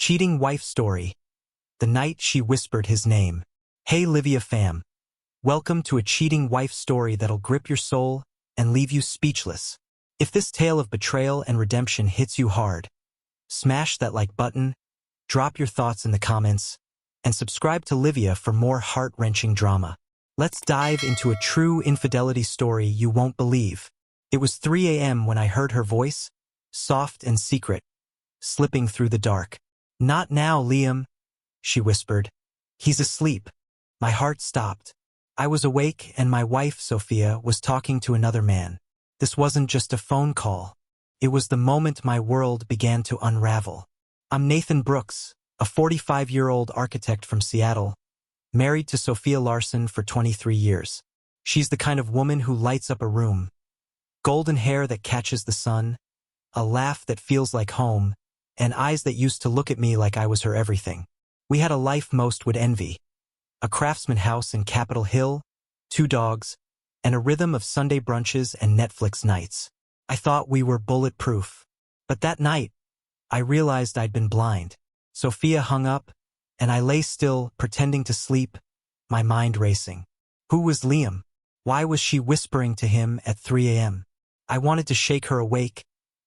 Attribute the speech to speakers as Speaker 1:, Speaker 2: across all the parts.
Speaker 1: Cheating wife story. The night she whispered his name. Hey Livia fam. Welcome to a cheating wife story that'll grip your soul and leave you speechless. If this tale of betrayal and redemption hits you hard, smash that like button, drop your thoughts in the comments, and subscribe to Livia for more heart-wrenching drama. Let's dive into a true infidelity story you won't believe. It was 3 a.m. when I heard her voice, soft and secret, slipping through the dark. Not now, Liam, she whispered. He's asleep. My heart stopped. I was awake and my wife, Sophia, was talking to another man. This wasn't just a phone call. It was the moment my world began to unravel. I'm Nathan Brooks, a 45-year-old architect from Seattle, married to Sophia Larson for 23 years. She's the kind of woman who lights up a room. Golden hair that catches the sun, a laugh that feels like home, and eyes that used to look at me like I was her everything. We had a life most would envy. A craftsman house in Capitol Hill, 2 dogs, and a rhythm of Sunday brunches and Netflix nights. I thought we were bulletproof. But that night, I realized I'd been blind. Sophia hung up, and I lay still, pretending to sleep, my mind racing. Who was Liam? Why was she whispering to him at 3 a.m.? I wanted to shake her awake,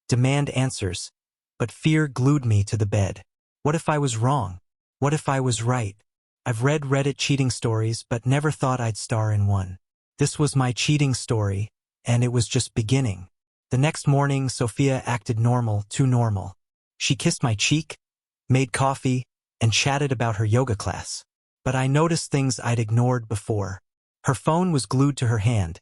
Speaker 1: demand answers, but fear glued me to the bed. What if I was wrong? What if I was right? I've read Reddit cheating stories, but never thought I'd star in one. This was my cheating story, and it was just beginning. The next morning, Sophia acted normal, too normal. She kissed my cheek, made coffee, and chatted about her yoga class. But I noticed things I'd ignored before. Her phone was glued to her hand,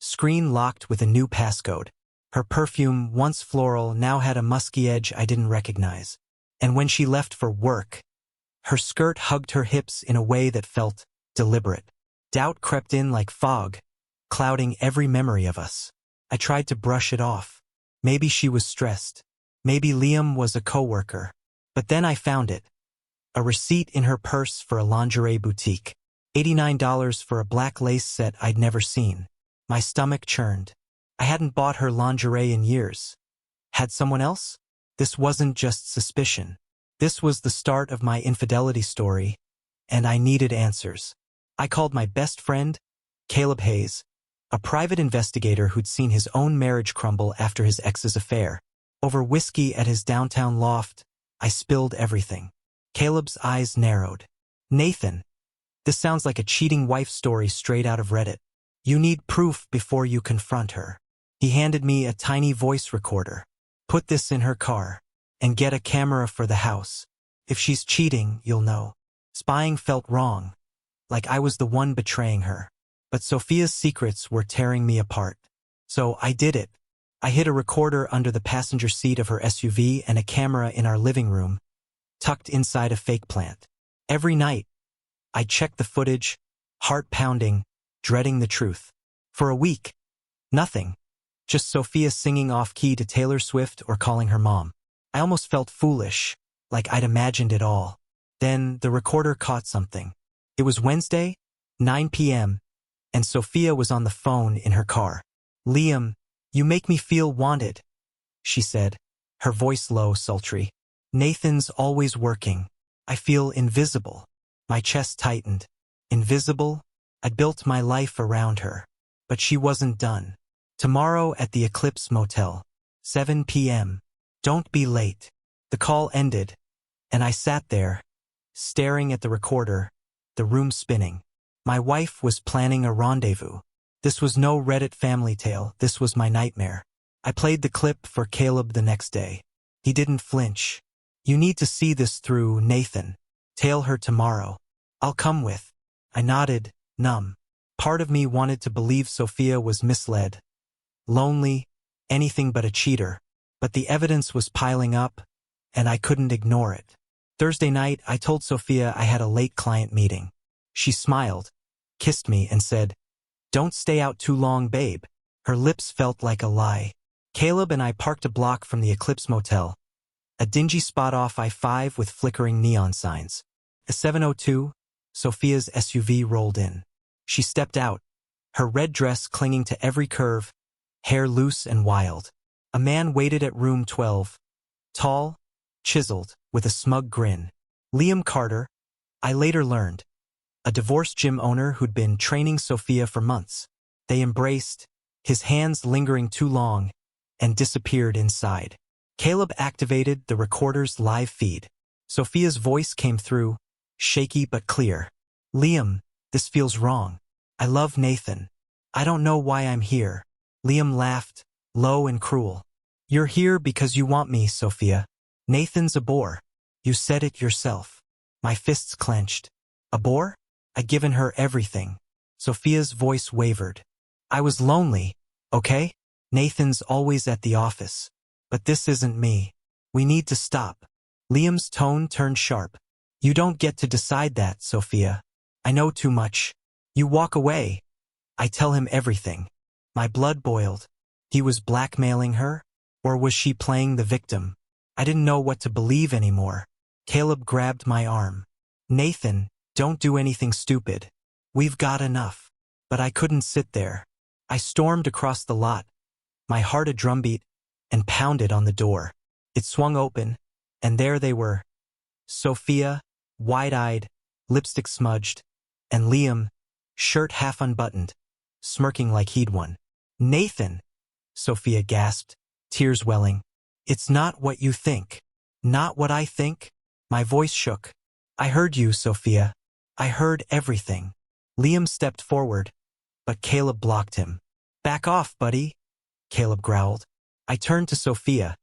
Speaker 1: screen locked with a new passcode. Her perfume, once floral, now had a musky edge I didn't recognize. And when she left for work, her skirt hugged her hips in a way that felt deliberate. Doubt crept in like fog, clouding every memory of us. I tried to brush it off. Maybe she was stressed. Maybe Liam was a coworker. But then I found it. A receipt in her purse for a lingerie boutique. $89 for a black lace set I'd never seen. My stomach churned. I hadn't bought her lingerie in years. Had someone else? This wasn't just suspicion. This was the start of my infidelity story, and I needed answers. I called my best friend, Caleb Hayes, a private investigator who'd seen his own marriage crumble after his ex's affair. Over whiskey at his downtown loft, I spilled everything. Caleb's eyes narrowed. Nathan, this sounds like a cheating wife story straight out of Reddit. You need proof before you confront her. He handed me a tiny voice recorder. Put this in her car, and get a camera for the house. If she's cheating, you'll know. Spying felt wrong, like I was the one betraying her. But Sophia's secrets were tearing me apart. So I did it. I hid a recorder under the passenger seat of her SUV and a camera in our living room, tucked inside a fake plant. Every night, I checked the footage, heart pounding, dreading the truth. For a week, nothing. Just Sophia singing off-key to Taylor Swift or calling her mom. I almost felt foolish, like I'd imagined it all. Then the recorder caught something. It was Wednesday, 9 p.m., and Sophia was on the phone in her car. Liam, you make me feel wanted, she said, her voice low, sultry. Nathan's always working. I feel invisible. My chest tightened. Invisible? I'd built my life around her. But she wasn't done. Tomorrow at the Eclipse Motel, 7 p.m. Don't be late. The call ended, and I sat there, staring at the recorder, the room spinning. My wife was planning a rendezvous. This was no Reddit family tale, this was my nightmare. I played the clip for Caleb the next day. He didn't flinch. You need to see this through, Nathan. Tell her tomorrow. I'll come with. I nodded, numb. Part of me wanted to believe Sophia was misled. Lonely, anything but a cheater. But the evidence was piling up, and I couldn't ignore it. Thursday night, I told Sophia I had a late client meeting. She smiled, kissed me, and said, "Don't stay out too long, babe." Her lips felt like a lie. Caleb and I parked a block from the Eclipse Motel, a dingy spot off I-5 with flickering neon signs. At 7:02, Sophia's SUV rolled in. She stepped out, her red dress clinging to every curve, hair loose and wild. A man waited at room 12, tall, chiseled, with a smug grin. Liam Carter, I later learned, a divorced gym owner who'd been training Sophia for months. They embraced, his hands lingering too long, and disappeared inside. Caleb activated the recorder's live feed. Sophia's voice came through, shaky but clear. Liam, this feels wrong. I love Nathan. I don't know why I'm here. Liam laughed, low and cruel. You're here because you want me, Sophia. Nathan's a bore. You said it yourself. My fists clenched. A bore? I'd given her everything. Sophia's voice wavered. I was lonely, okay? Nathan's always at the office. But this isn't me. We need to stop. Liam's tone turned sharp. You don't get to decide that, Sophia. I know too much. You walk away. I tell him everything. My blood boiled. He was blackmailing her? Or was she playing the victim? I didn't know what to believe anymore. Caleb grabbed my arm. Nathan, don't do anything stupid. We've got enough. But I couldn't sit there. I stormed across the lot, my heart a drumbeat, and pounded on the door. It swung open, and there they were. Sophia, wide-eyed, lipstick smudged, and Liam, shirt half unbuttoned, smirking like he'd won. Nathan, Sophia gasped, tears welling. It's not what you think. Not what I think? My voice shook. I heard you, Sophia. I heard everything. Liam stepped forward, but Caleb blocked him. Back off, buddy, Caleb growled. I turned to Sophia,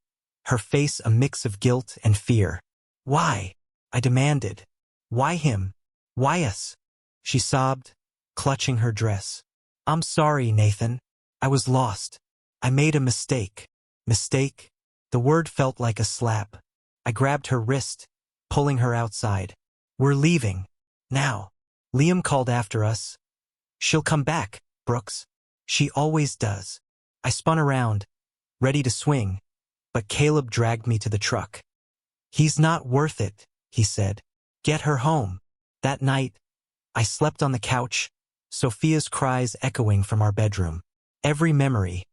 Speaker 1: her face a mix of guilt and fear. Why? I demanded. Why him? Why us? She sobbed, clutching her dress. I'm sorry, Nathan. I was lost. I made a mistake. Mistake? The word felt like a slap. I grabbed her wrist, pulling her outside. We're leaving. Now. Liam called after us. She'll come back, Brooks. She always does. I spun around, ready to swing, but Caleb dragged me to the truck. He's not worth it, he said. Get her home. That night, I slept on the couch, Sophia's cries echoing from our bedroom. Every memory,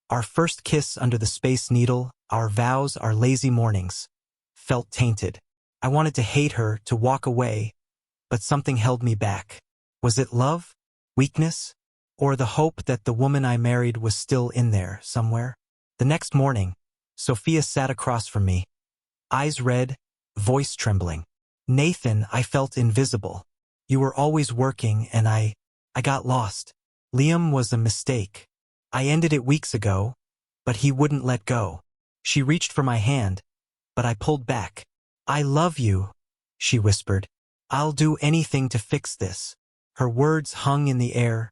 Speaker 1: our first kiss under the Space Needle, our vows, our lazy mornings, felt tainted. I wanted to hate her, to walk away, but something held me back. Was it love? Weakness? Or the hope that the woman I married was still in there, somewhere? The next morning, Sophia sat across from me, eyes red, voice trembling. Nathan, I felt invisible. You were always working, and I got lost. Liam was a mistake. I ended it weeks ago, but he wouldn't let go. She reached for my hand, but I pulled back. I love you, she whispered. I'll do anything to fix this. Her words hung in the air,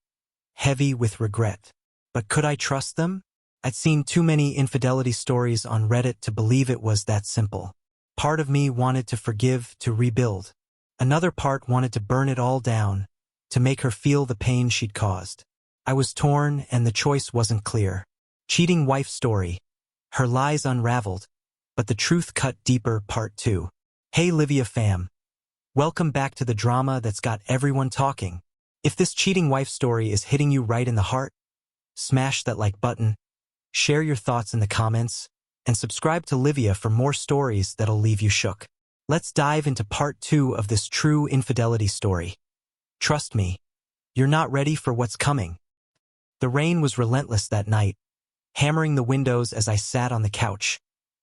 Speaker 1: heavy with regret. But could I trust them? I'd seen too many infidelity stories on Reddit to believe it was that simple. Part of me wanted to forgive, to rebuild. Another part wanted to burn it all down, to make her feel the pain she'd caused. I was torn, and the choice wasn't clear. Cheating wife story. Her lies unraveled, but the truth cut deeper, part 2. Hey Livia fam. Welcome back to the drama that's got everyone talking. If this cheating wife story is hitting you right in the heart, smash that like button, share your thoughts in the comments, and subscribe to Livia for more stories that'll leave you shook. Let's dive into part 2 of this true infidelity story. Trust me, you're not ready for what's coming. The rain was relentless that night, hammering the windows as I sat on the couch,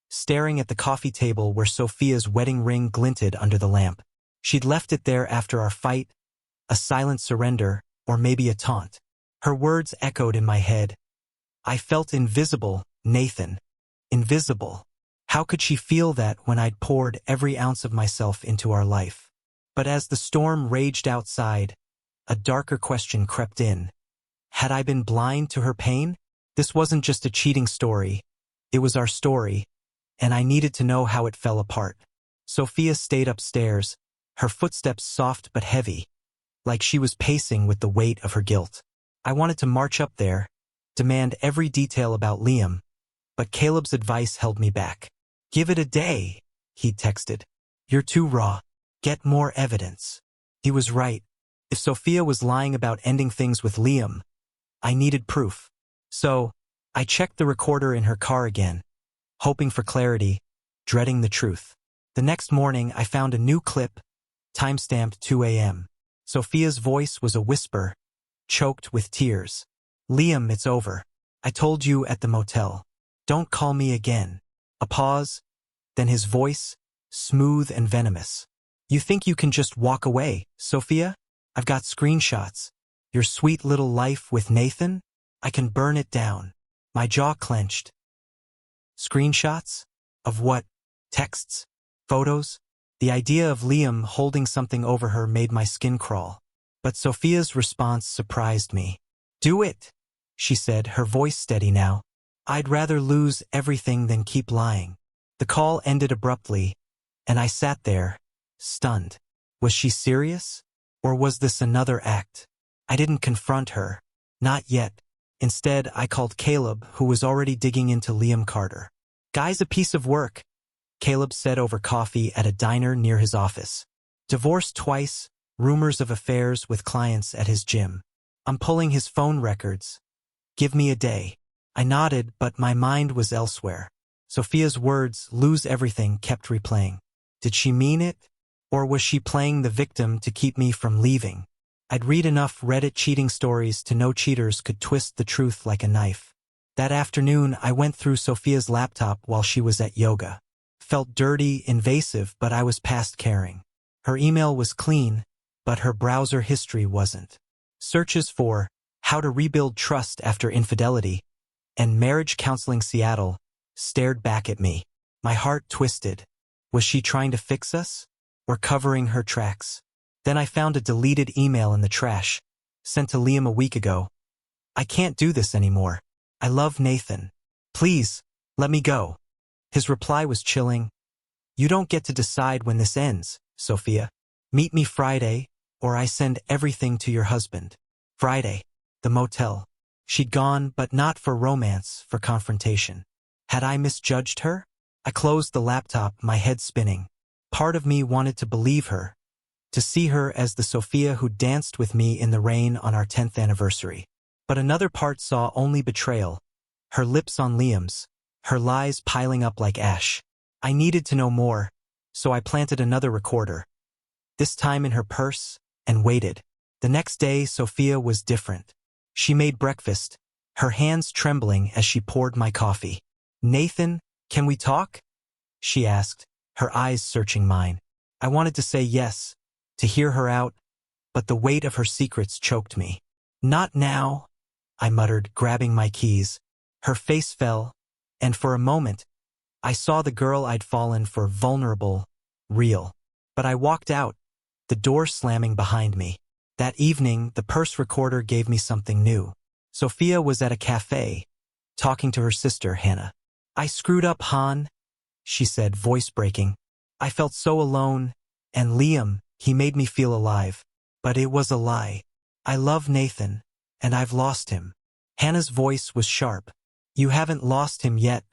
Speaker 1: staring at the coffee table where Sophia's wedding ring glinted under the lamp. She'd left it there after our fight, a silent surrender, or maybe a taunt. Her words echoed in my head. I felt invisible, Nathan. Invisible. How could she feel that when I'd poured every ounce of myself into our life? But as the storm raged outside, a darker question crept in. Had I been blind to her pain? This wasn't just a cheating story. It was our story, and I needed to know how it fell apart. Sophia stayed upstairs, her footsteps soft but heavy, like she was pacing with the weight of her guilt. I wanted to march up there, demand every detail about Liam, but Caleb's advice held me back. Give it a day, he'd texted. You're too raw. Get more evidence. He was right. If Sophia was lying about ending things with Liam, I needed proof. So, I checked the recorder in her car again, hoping for clarity, dreading the truth. The next morning, I found a new clip, timestamped 2 a.m. Sophia's voice was a whisper, choked with tears. Liam, it's over. I told you at the motel. Don't call me again. A pause, then his voice, smooth and venomous. You think you can just walk away, Sophia? I've got screenshots. Your sweet little life with Nathan? I can burn it down. My jaw clenched. Screenshots? Of what? Texts? Photos? The idea of Liam holding something over her made my skin crawl. But Sophia's response surprised me. Do it, she said, her voice steady now. I'd rather lose everything than keep lying. The call ended abruptly, and I sat there, stunned. Was she serious? Or was this another act? I didn't confront her. Not yet. Instead, I called Caleb, who was already digging into Liam Carter. Guy's a piece of work, Caleb said over coffee at a diner near his office. Divorced twice, rumors of affairs with clients at his gym. I'm pulling his phone records. Give me a day. I nodded, but my mind was elsewhere. Sophia's words, lose everything, kept replaying. Did she mean it? Or was she playing the victim to keep me from leaving? I'd read enough Reddit cheating stories to know cheaters could twist the truth like a knife. That afternoon, I went through Sophia's laptop while she was at yoga. Felt dirty, invasive, but I was past caring. Her email was clean, but her browser history wasn't. Searches for How to Rebuild Trust After Infidelity and Marriage Counseling Seattle stared back at me. My heart twisted. Was she trying to fix us? Or covering her tracks? Then I found a deleted email in the trash, sent to Liam a week ago. I can't do this anymore. I love Nathan. Please, let me go. His reply was chilling. You don't get to decide when this ends, Sophia. Meet me Friday, or I send everything to your husband. Friday. The motel. She'd gone, but not for romance, for confrontation. Had I misjudged her? I closed the laptop, my head spinning. Part of me wanted to believe her, to see her as the Sophia who danced with me in the rain on our 10th anniversary. But another part saw only betrayal, her lips on Liam's, her lies piling up like ash. I needed to know more, so I planted another recorder, this time in her purse, and waited. The next day, Sophia was different. She made breakfast, her hands trembling as she poured my coffee. Nathan, can we talk? She asked, her eyes searching mine. I wanted to say yes, to hear her out, but the weight of her secrets choked me. Not now, I muttered, grabbing my keys. Her face fell, and for a moment, I saw the girl I'd fallen for, vulnerable, real. But I walked out, the door slamming behind me. That evening, the purse recorder gave me something new. Sophia was at a cafe, talking to her sister, Hannah. I screwed up, Han, she said, voice breaking. I felt so alone, and Liam, he made me feel alive. But it was a lie. I love Nathan, and I've lost him. Hannah's voice was sharp. You haven't lost him yet.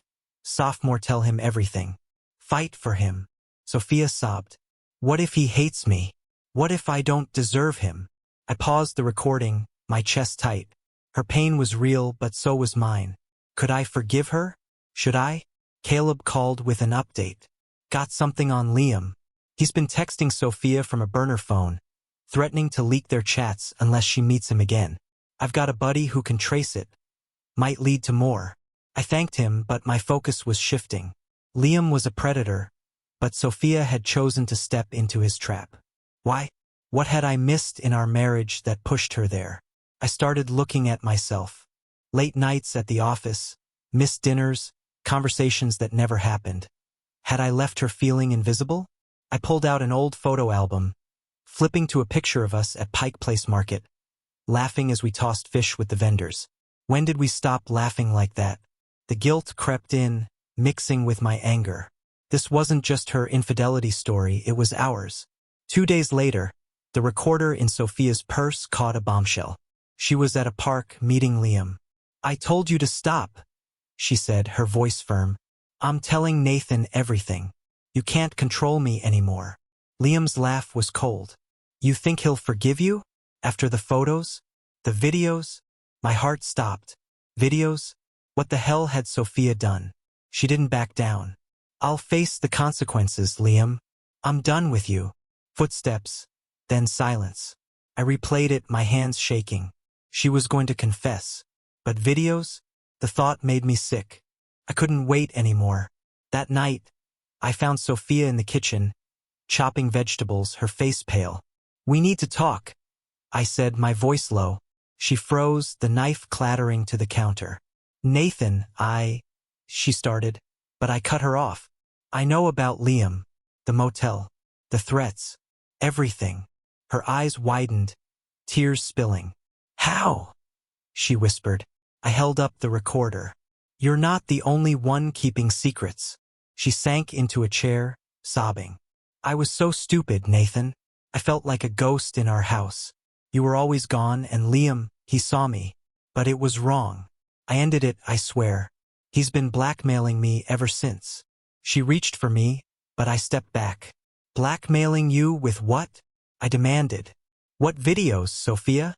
Speaker 1: Sophomore, tell him everything. Fight for him. Sophia sobbed. What if he hates me? What if I don't deserve him? I paused the recording, my chest tight. Her pain was real, but so was mine. Could I forgive her? Should I? Caleb called with an update. Got something on Liam. He's been texting Sophia from a burner phone, threatening to leak their chats unless she meets him again. I've got a buddy who can trace it. Might lead to more. I thanked him, but my focus was shifting. Liam was a predator, but Sophia had chosen to step into his trap. Why? What had I missed in our marriage that pushed her there? I started looking at myself. Late nights at the office, missed dinners, conversations that never happened. Had I left her feeling invisible? I pulled out an old photo album, flipping to a picture of us at Pike Place Market, laughing as we tossed fish with the vendors. When did we stop laughing like that? The guilt crept in, mixing with my anger. This wasn't just her infidelity story, it was ours. 2 days later, the recorder in Sophia's purse caught a bombshell. She was at a park meeting Liam. I told you to stop, she said, her voice firm. I'm telling Nathan everything. You can't control me anymore. Liam's laugh was cold. You think he'll forgive you? After the photos? The videos? My heart stopped. Videos? What the hell had Sophia done? She didn't back down. I'll face the consequences, Liam. I'm done with you. Footsteps, then silence. I replayed it, my hands shaking. She was going to confess. But videos? The thought made me sick. I couldn't wait anymore. That night, I found Sophia in the kitchen, chopping vegetables, her face pale. "We need to talk," I said, my voice low. She froze, the knife clattering to the counter. "Nathan, she started, but I cut her off. "I know about Liam, the motel, the threats, everything." Her eyes widened, tears spilling. "How?" she whispered. I held up the recorder. "You're not the only one keeping secrets." She sank into a chair, sobbing. "I was so stupid, Nathan. I felt like a ghost in our house. You were always gone, and Liam, he saw me. But it was wrong. I ended it, I swear. He's been blackmailing me ever since." She reached for me, but I stepped back. "Blackmailing you with what?" I demanded. "What videos, Sophia?"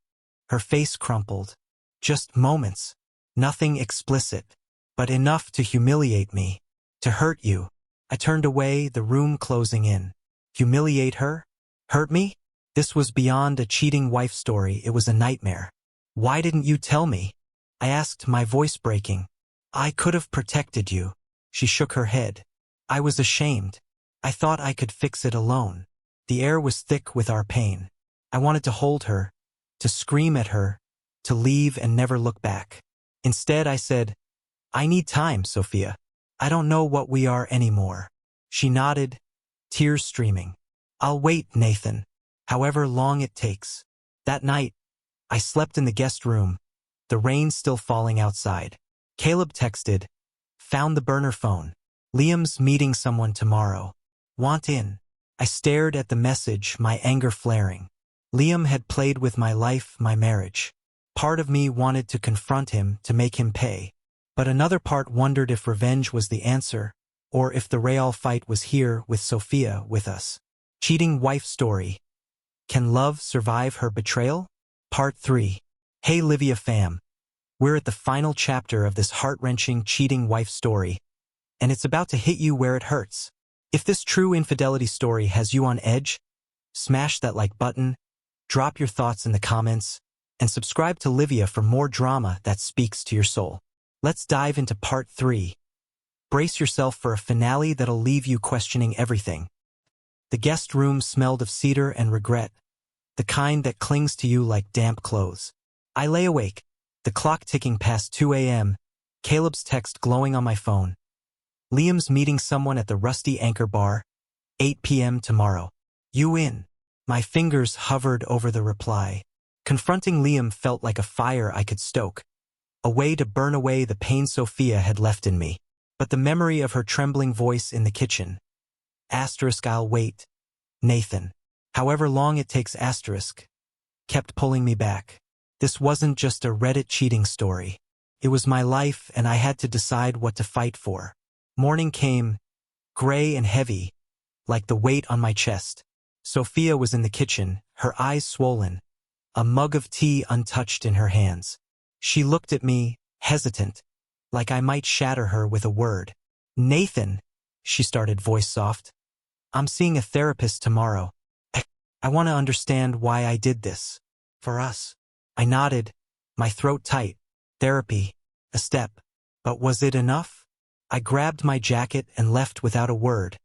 Speaker 1: Her face crumpled. "Just moments. Nothing explicit. But enough to humiliate me. To hurt you." I turned away, the room closing in. Humiliate her? Hurt me? This was beyond a cheating wife story, it was a nightmare. "Why didn't you tell me?" I asked, my voice breaking. "I could have protected you." She shook her head. "I was ashamed. I thought I could fix it alone." The air was thick with our pain. I wanted to hold her, to scream at her, to leave and never look back. Instead, I said, "I need time, Sophia. I don't know what we are anymore." She nodded, tears streaming. "I'll wait, Nathan. However long it takes." That night, I slept in the guest room, the rain still falling outside. Caleb texted, "Found the burner phone. Liam's meeting someone tomorrow. Want in?" I stared at the message, my anger flaring. Liam had played with my life, my marriage. Part of me wanted to confront him, to make him pay. But another part wondered if revenge was the answer, or if the real fight was here, with Sophia with us. Cheating wife story. Can love survive her betrayal? Part 3. Hey Livia fam. We're at the final chapter of this heart-wrenching cheating wife story, and it's about to hit you where it hurts. If this true infidelity story has you on edge, smash that like button, drop your thoughts in the comments, and subscribe to Livia for more drama that speaks to your soul. Let's dive into part 3. Brace yourself for a finale that'll leave you questioning everything. The guest room smelled of cedar and regret, the kind that clings to you like damp clothes. I lay awake, the clock ticking past 2 a.m., Caleb's text glowing on my phone. "Liam's meeting someone at the Rusty Anchor Bar, 8 p.m. tomorrow. You in?" My fingers hovered over the reply. Confronting Liam felt like a fire I could stoke, a way to burn away the pain Sophia had left in me. But the memory of her trembling voice in the kitchen. "I'll wait, Nathan. However long it takes," kept pulling me back. This wasn't just a Reddit cheating story. It was my life, and I had to decide what to fight for. Morning came, gray and heavy, like the weight on my chest. Sophia was in the kitchen, her eyes swollen, a mug of tea untouched in her hands. She looked at me, hesitant, like I might shatter her with a word. "Nathan," she started, voice soft. "I'm seeing a therapist tomorrow. I want to understand why I did this. For us." I nodded, my throat tight. Therapy, a step. But was it enough? I grabbed my jacket and left without a word,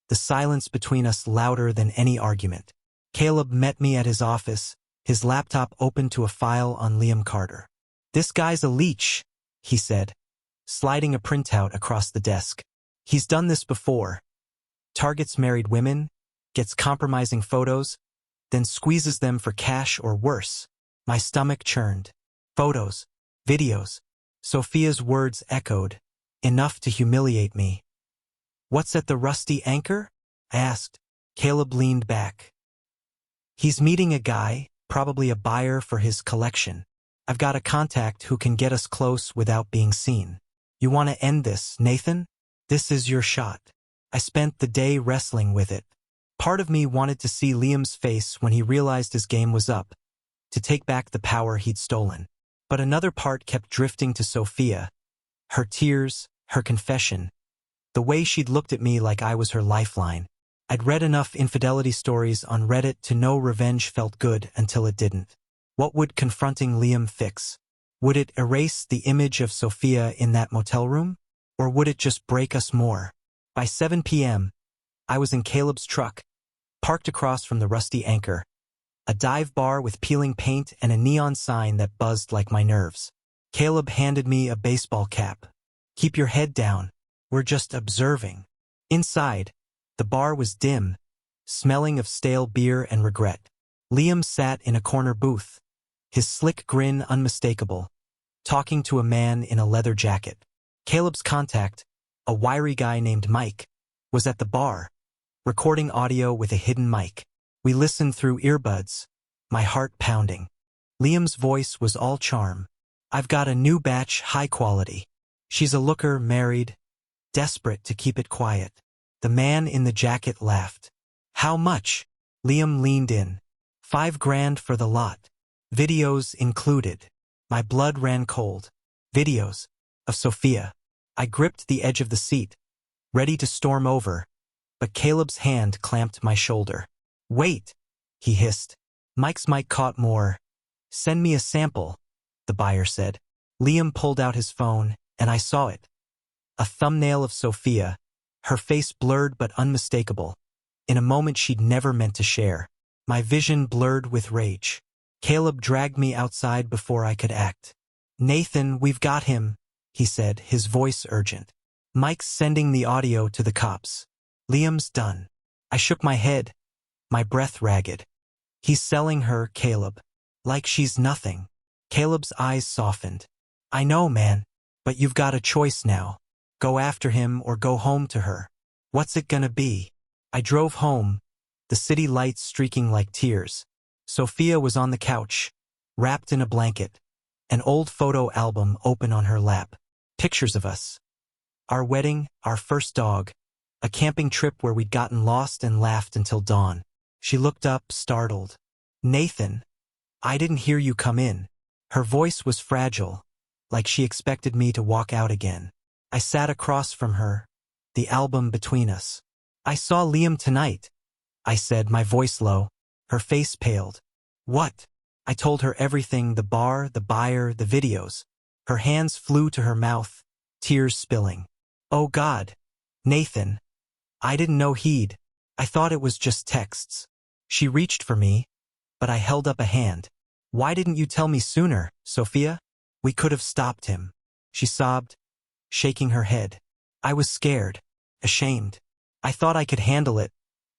Speaker 1: the silence between us louder than any argument. Caleb met me at his office, his laptop open to a file on Liam Carter. "This guy's a leech," he said, sliding a printout across the desk. "He's done this before. Targets married women, gets compromising photos, then squeezes them for cash or worse." My stomach churned. Photos, videos. Sophia's words echoed, enough to humiliate me. "What's at the Rusty Anchor?" I asked. Caleb leaned back. "He's meeting a guy, probably a buyer for his collection. I've got a contact who can get us close without being seen. You want to end this, Nathan? This is your shot." I spent the day wrestling with it. Part of me wanted to see Liam's face when he realized his game was up, to take back the power he'd stolen. But another part kept drifting to Sophia, her tears, her confession, The way she'd looked at me like I was her lifeline. I'd read enough infidelity stories on Reddit to know revenge felt good until it didn't. What would confronting Liam fix? Would it erase the image of Sophia in that motel room? Or would it just break us more? By 7 p.m., I was in Caleb's truck, parked across from the rusty Anchor, a dive bar with peeling paint and a neon sign that buzzed like my nerves. Caleb handed me a baseball cap. "Keep your head down. We're just observing." Inside, the bar was dim, smelling of stale beer and regret. Liam sat in a corner booth, his slick grin unmistakable, talking to a man in a leather jacket. Caleb's contact, a wiry guy named Mike, was at the bar, recording audio with a hidden mic. We listened through earbuds, my heart pounding. Liam's voice was all charm. "I've got a new batch, high quality. She's a looker, married, desperate to keep it quiet." The man in the jacket laughed. "How much?" Liam leaned in. $5,000 for the lot. Videos included. My blood ran cold. Videos of Sophia. I gripped the edge of the seat, ready to storm over, but Caleb's hand clamped my shoulder. "Wait," he hissed. Mike's mic caught more. "Send me a sample," the buyer said. Liam pulled out his phone, and I saw it. A thumbnail of Sophia, her face blurred but unmistakable, in a moment she'd never meant to share. My vision blurred with rage. Caleb dragged me outside before I could act. "Nathan, we've got him," he said, his voice urgent. "Mike's sending the audio to the cops. Liam's done." I shook my head, my breath ragged. "He's selling her, Caleb. Like she's nothing." Caleb's eyes softened. "I know, man, but you've got a choice now. Go after him or go home to her. What's it gonna be?" I drove home, the city lights streaking like tears. Sophia was on the couch, wrapped in a blanket, an old photo album open on her lap. Pictures of us. Our wedding, our first dog, a camping trip where we'd gotten lost and laughed until dawn. She looked up, startled. "Nathan, I didn't hear you come in." Her voice was fragile, like she expected me to walk out again. I sat across from her, the album between us. "I saw Liam tonight," I said, my voice low. Her face paled. "What?" I told her everything, the bar, the buyer, the videos. Her hands flew to her mouth, tears spilling. "Oh God, Nathan, I didn't know he'd. I thought it was just texts." She reached for me, but I held up a hand. "Why didn't you tell me sooner, Sophia? We could have stopped him." She sobbed, shaking her head. "I was scared, ashamed. I thought I could handle it,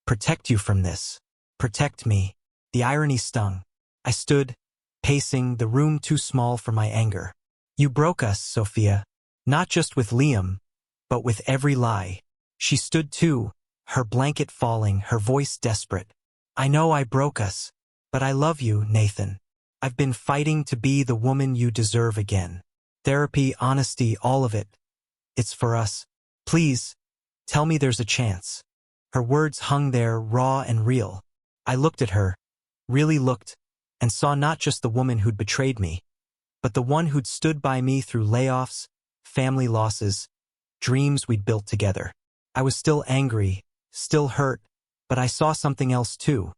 Speaker 1: protect you from this." Protect me. The irony stung. I stood, pacing, the room too small for my anger. "You broke us, Sophia. Not just with Liam, but with every lie." She stood too, her blanket falling, her voice desperate. "I know I broke us, but I love you, Nathan. I've been fighting to be the woman you deserve again. Therapy, honesty, all of it. It's for us. Please, tell me there's a chance." Her words hung there, raw and real. I looked at her, really looked, and saw not just the woman who'd betrayed me, but the one who'd stood by me through layoffs, family losses, dreams we'd built together. I was still angry, still hurt, but I saw something else too.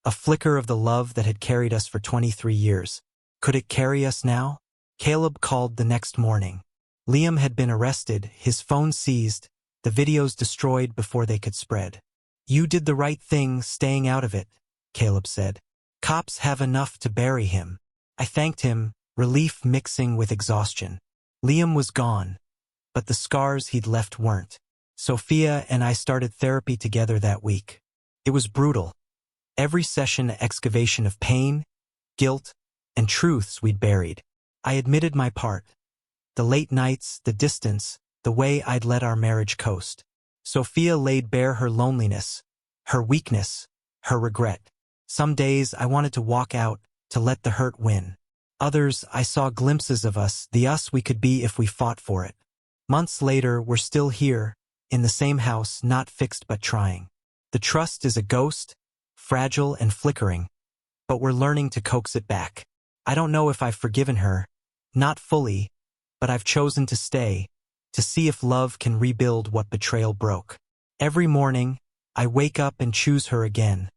Speaker 1: A flicker of the love that had carried us for 23 years. Could it carry us now? Caleb called the next morning. Liam had been arrested, his phone seized, the videos destroyed before they could spread. "You did the right thing staying out of it," Caleb said. "Cops have enough to bury him." I thanked him, relief mixing with exhaustion. Liam was gone, but the scars he'd left weren't. Sophia and I started therapy together that week. It was brutal. Every session an excavation of pain, guilt, and truths we'd buried. I admitted my part. The late nights, the distance, the way I'd let our marriage coast. Sophia laid bare her loneliness, her weakness, her regret. Some days I wanted to walk out, to let the hurt win. Others I saw glimpses of us, the us we could be if we fought for it. Months later, we're still here, in the same house, not fixed but trying. The trust is a ghost, fragile and flickering, but we're learning to coax it back. I don't know if I've forgiven her, not fully, but I've chosen to stay, to see if love can rebuild what betrayal broke. Every morning, I wake up and choose her again.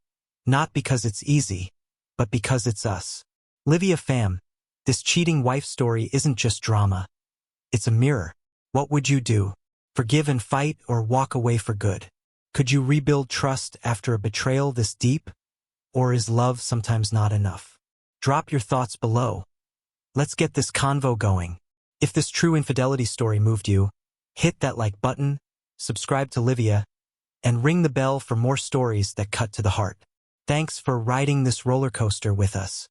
Speaker 1: Not because it's easy, but because it's us. Livia fam, this cheating wife story isn't just drama. It's a mirror. What would you do? Forgive and fight or walk away for good? Could you rebuild trust after a betrayal this deep? Or is love sometimes not enough? Drop your thoughts below. Let's get this convo going. If this true infidelity story moved you, hit that like button, subscribe to Livia, and ring the bell for more stories that cut to the heart. Thanks for riding this roller coaster with us.